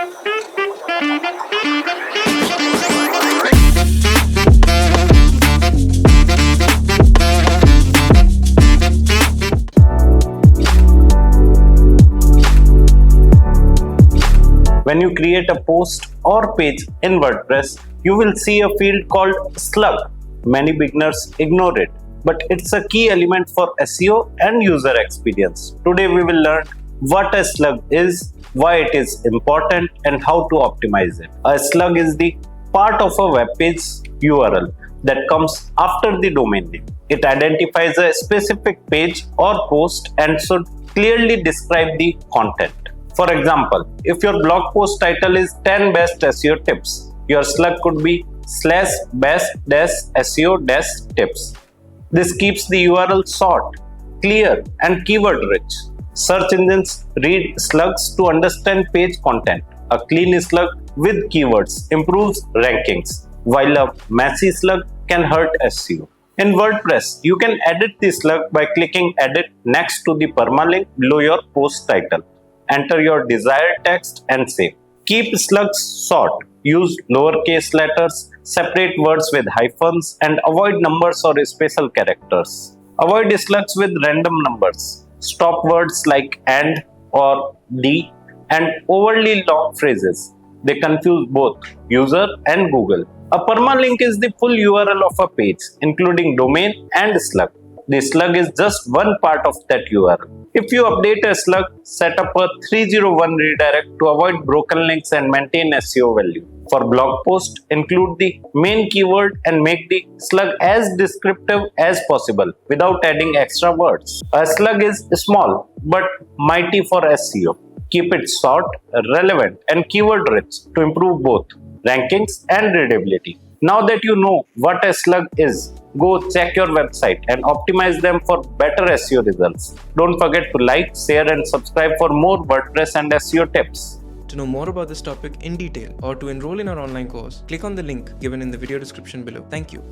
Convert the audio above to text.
When you create a post or page in WordPress, you will see a field called Slug. Many beginners ignore it, but it's a key element for SEO and user experience. Today we will learn what a slug is, why it is important, and how to optimize it. A slug is the part of a web page URL that comes after the domain name. It identifies a specific page or post and should clearly describe the content. For example, if your blog post title is 10 best SEO tips, your slug could be /best-SEO-tips. This keeps the URL short, clear, and keyword rich. Search engines read slugs to understand page content. A clean slug with keywords improves rankings, while a messy slug can hurt SEO. In WordPress, you can edit the slug by clicking Edit next to the permalink below your post title. Enter your desired text and save. Keep slugs short. Use lowercase letters, separate words with hyphens, and avoid numbers or special characters. Avoid slugs with random numbers. Stop words like and or the and overly long phrases. They confuse both user and Google. A permalink is the full URL of a page, including domain and slug. The slug is just one part of that URL. If you update a slug, set up a 301 redirect to avoid broken links and maintain SEO value. For blog post, include the main keyword and make the slug as descriptive as possible without adding extra words. A slug is small but mighty for SEO. Keep it short, relevant, and keyword rich to improve both rankings and readability. Now that you know what a slug is, go check your website and optimize them for better SEO results. Don't forget to like, share, and subscribe for more WordPress and SEO tips. To know more about this topic in detail or to enroll in our online course, click on the link given in the video description below. Thank you.